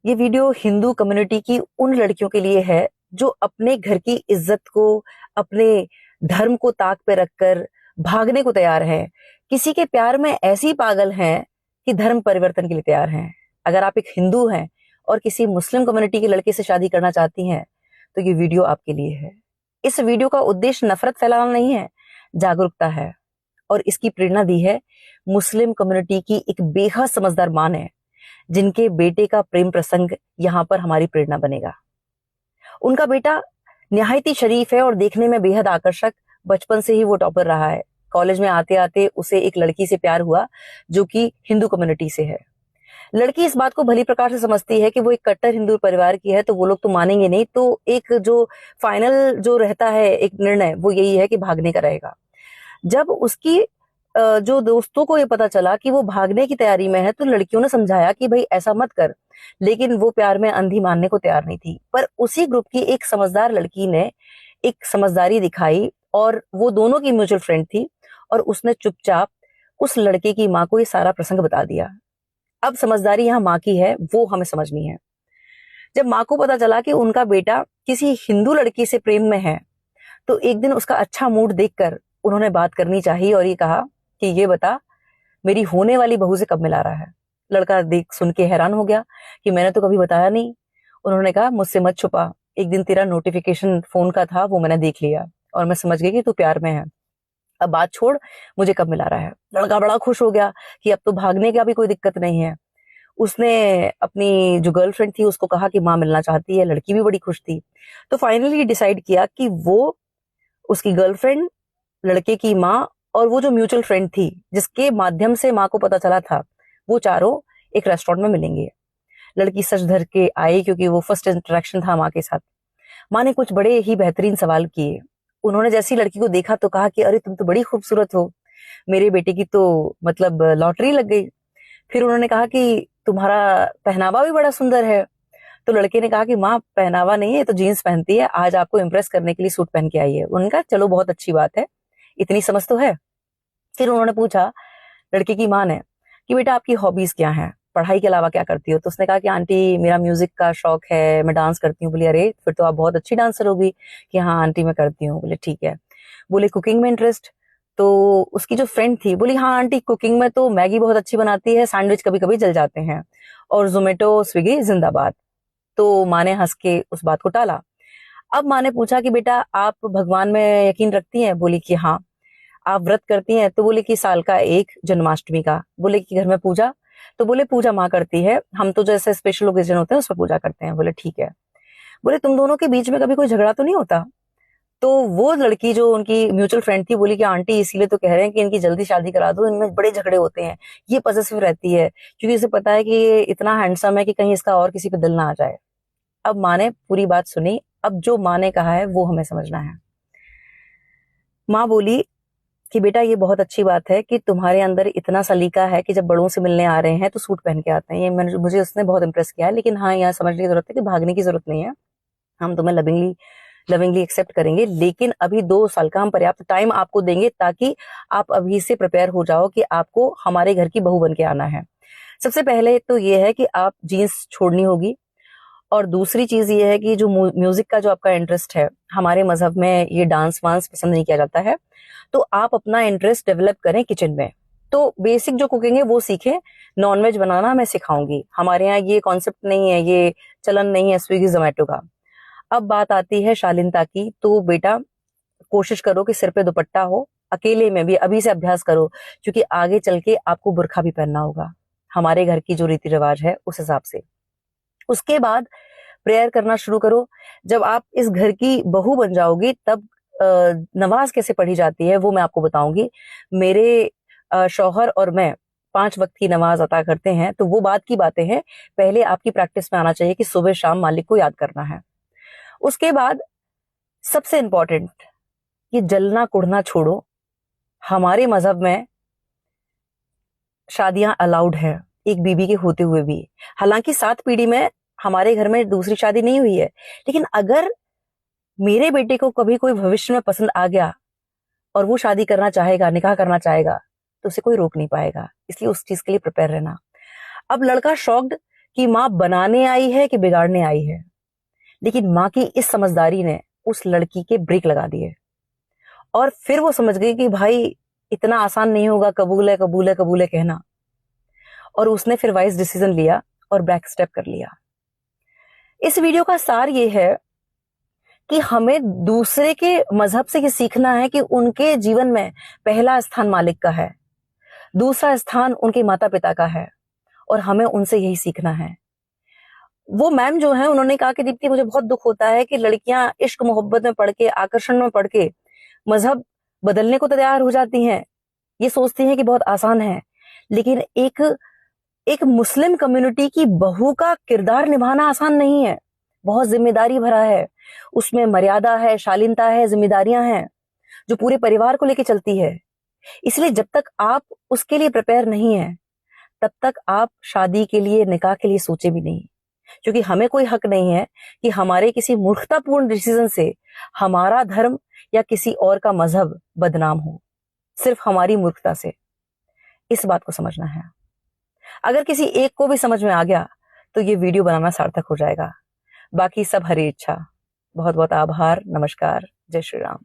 ये video Hindu community की उन लड़कियों के लिए है जो अपने घर की इज्जत को, अपने धर्म को ताक पे रखकर भागने को तैयार है। किसी के प्यार में ऐसी पागल हैं कि धर्म परिवर्तन के लिए तैयार हैं। अगर आप एक हिंदू हैं और किसी मुस्लिम कम्युनिटी के लड़के से शादी करना चाहती हैं तो ये वीडियो आपके लिए है। इस वीडियो का उद्देश्य नफरत फैलाना नहीं है, जागरूकता है। और इसकी प्रेरणा दी है मुस्लिम कम्युनिटी की एक बेहद समझदार मां ने, जिनके बेटे का प्रेम प्रसंग यहाँ पर हमारी प्रेरणा बनेगा। उनका बेटा निहायती शरीफ है और देखने में बेहद आकर्षक। बचपन से ही वो टॉपर रहा है। कॉलेज में आते आते उसे एक लड़की से प्यार हुआ जो कि हिंदू कम्युनिटी से है। लड़की इस बात को भली प्रकार से समझती है कि वो एक कट्टर हिंदू परिवार की है, तो वो लोग तो मानेंगे नहीं। तो एक जो फाइनल जो रहता है एक निर्णय, वो यही है कि भागने का रहेगा। जब उसकी जो दोस्तों को ये पता चला कि वो भागने की तैयारी में है तो लड़कियों ने समझाया कि भाई ऐसा मत कर, लेकिन वो प्यार में अंधी मानने को तैयार नहीं थी। पर उसी ग्रुप की एक समझदार लड़की ने एक समझदारी दिखाई और वो दोनों की म्यूचुअल फ्रेंड थी और उसने चुपचाप उस लड़के की माँ को ये सारा प्रसंग बता दिया। अब समझदारी यहाँ माँ की है, वो हमें समझनी है। जब माँ को पता चला कि उनका बेटा किसी हिंदू लड़की से प्रेम में है तो एक दिन उसका अच्छा मूड देखकर उन्होंने बात करनी चाहिए और ये कहा कि ये बता, मेरी होने वाली बहू से कब मिला रहा है। लड़का देख सुन के हैरान हो गया कि मैंने तो कभी बताया नहीं। उन्होंने कहा मुझसे मत छुपा, एक दिन तेरा नोटिफिकेशन फोन का था, वो मैंने देख लिया और मैं समझ गई कि तू प्यार में है। अब बात छोड़, मुझे कब मिला रहा है। लड़का बड़ा खुश हो गया कि अब तो भागने का भी कोई दिक्कत नहीं है। उसने अपनी जो गर्लफ्रेंड थी उसको कहा कि माँ मिलना चाहती है। लड़की भी बड़ी खुश थी। तो फाइनली डिसाइड किया कि वो, उसकी गर्लफ्रेंड, लड़के की माँ और वो जो म्यूचुअल फ्रेंड थी जिसके माध्यम से माँ को पता चला था, वो चारों एक रेस्टोरेंट में मिलेंगे। लड़की सच धर के आई क्योंकि वो फर्स्ट इंटरेक्शन था माँ के साथ। माँ ने कुछ बड़े ही बेहतरीन सवाल किए। उन्होंने जैसी लड़की को देखा तो कहा कि अरे तुम तो बड़ी खूबसूरत हो, मेरे बेटे की तो मतलब लॉटरी लग गई। फिर उन्होंने कहा कि तुम्हारा पहनावा भी बड़ा सुंदर है। तो लड़के ने कहा कि माँ पहनावा नहीं है, तो जीन्स पहनती है, आज आपको इम्प्रेस करने के लिए सूट पहन के आई है। उन्होंने कहा चलो बहुत अच्छी बात है, इतनी समझ तो है। फिर उन्होंने पूछा लड़के की माँ ने कि बेटा आपकी हॉबीज क्या हैं, पढ़ाई के अलावा क्या करती हो। तो उसने कहा कि आंटी मेरा म्यूजिक का शौक है, मैं डांस करती हूँ। बोली अरे फिर तो आप बहुत अच्छी डांसर होगी। कि हाँ आंटी मैं करती हूँ। बोले ठीक है। बोले कुकिंग में इंटरेस्ट। तो उसकी जो फ्रेंड थी बोली हाँ आंटी कुकिंग में तो मैगी बहुत अच्छी बनाती है, सैंडविच कभी कभी जल जाते हैं, और जोमेटो स्विगी जिंदाबाद। तो माँ ने हंस के उस बात को टाला। अब माँ ने पूछा कि बेटा आप भगवान में यकीन रखती हैं। बोली कि हाँ। आप व्रत करती हैं। तो बोले कि साल का एक, जन्माष्टमी का। बोले कि घर में पूजा। तो बोले पूजा माँ करती है, हम तो जैसे स्पेशल ओकेजन होते हैं उसमें पूजा करते हैं। बोले ठीक है। बोले तुम दोनों के बीच में कभी कोई झगड़ा तो नहीं होता। तो वो लड़की जो उनकी म्यूचुअल फ्रेंड थी बोली कि आंटी इसीलिए तो कह रहे हैं कि इनकी जल्दी शादी करा दो, इनमें बड़े झगड़े होते हैं, ये पॉसेसिव रहती है क्योंकि इसे पता है कि ये इतना हैंडसम है कि कहीं इसका और किसी पे दिल ना आ जाए। अब माँ ने पूरी बात सुनी। अब जो माँ ने कहा है वो हमें समझना है। माँ बोली कि बेटा ये बहुत अच्छी बात है कि तुम्हारे अंदर इतना सलीका है कि जब बड़ों से मिलने आ रहे हैं तो सूट पहन के आते हैं। ये मुझे उसने बहुत इंप्रेस किया है। लेकिन हाँ यहाँ समझने की जरूरत है कि भागने की जरूरत नहीं है, हम तुम्हें लविंगली लविंगली एक्सेप्ट करेंगे। लेकिन अभी 2 साल का हम पर्याप्त टाइम आपको देंगे ताकि आप अभी से प्रिपेयर हो जाओ कि आपको हमारे घर की बहू बन के आना है। सबसे पहले तो ये है कि आप जीन्स छोड़नी होगी, और दूसरी चीज ये है कि जो म्यूजिक का जो आपका इंटरेस्ट है, हमारे मजहब में ये डांस वांस पसंद नहीं किया जाता है, तो आप अपना इंटरेस्ट डेवलप करें किचन में। तो बेसिक जो कुकिंग है वो सीखें। नॉनवेज बनाना मैं सिखाऊंगी। हमारे यहाँ ये कॉन्सेप्ट नहीं है, ये चलन नहीं है स्विगी जोमेटो का। अब बात आती है शालीनता की। तो बेटा कोशिश करो कि सिर पे दुपट्टा हो, अकेले में भी अभी से अभ्यास करो, क्योंकि आगे चल के आपको बुर्खा भी पहनना होगा हमारे घर की जो रीति रिवाज है उस हिसाब से। उसके बाद प्रेयर करना शुरू करो। जब आप इस घर की बहू बन जाओगी तब नमाज कैसे पढ़ी जाती है वो मैं आपको बताऊंगी। मेरे शौहर और मैं 5 वक्त की नमाज अता करते हैं, तो वो बात की बातें हैं। पहले आपकी प्रैक्टिस में आना चाहिए कि सुबह शाम मालिक को याद करना है। उसके बाद सबसे इंपॉर्टेंट, ये जलना कुढ़ना छोड़ो। हमारे मजहब में शादियां अलाउड है, एक बीबी के होते हुए भी। हालांकि 7 पीढ़ी में हमारे घर में दूसरी शादी नहीं हुई है, लेकिन अगर मेरे बेटे को कभी कोई भविष्य में पसंद आ गया और वो शादी करना चाहेगा, निकाह करना चाहेगा, तो उसे कोई रोक नहीं पाएगा। इसलिए उस चीज के लिए प्रिपेयर रहना। अब लड़का शॉक्ड कि माँ बनाने आई है कि बिगाड़ने आई है, लेकिन माँ की इस समझदारी ने उस लड़की के ब्रेक लगा दिए और फिर वो समझ गई कि भाई इतना आसान नहीं होगा कबूल है कबूल है कबूल है कहना, और उसने फिर वाइज डिसीजन लिया और बैक स्टेप कर लिया। इस वीडियो का सार ये है कि हमें दूसरे के मजहब से ये सीखना है कि उनके जीवन में पहला स्थान मालिक का है, दूसरा स्थान उनके माता पिता का है, और हमें उनसे यही सीखना है। वो मैम जो है उन्होंने कहा कि दीप्ति मुझे बहुत दुख होता है कि लड़कियां इश्क मोहब्बत में पढ़ के, आकर्षण में पढ़ के मजहब बदलने को तैयार हो जाती हैं, ये सोचती हैं कि बहुत आसान है, लेकिन एक मुस्लिम कम्युनिटी की बहू का किरदार निभाना आसान नहीं है, बहुत जिम्मेदारी भरा है, उसमें मर्यादा है, शालीनता है, जिम्मेदारियां हैं जो पूरे परिवार को लेकर चलती है। इसलिए जब तक आप उसके लिए प्रिपेयर नहीं है तब तक आप शादी के लिए, निकाह के लिए सोचे भी नहीं, क्योंकि हमें कोई हक नहीं है कि हमारे किसी मूर्खतापूर्ण डिसीजन से हमारा धर्म या किसी और का मजहब बदनाम हो, सिर्फ हमारी मूर्खता से। इस बात को समझना है। अगर किसी एक को भी समझ में आ गया तो ये वीडियो बनाना सार्थक हो जाएगा। बाकी सब हरी इच्छा। बहुत बहुत आभार। नमस्कार। जय श्री राम।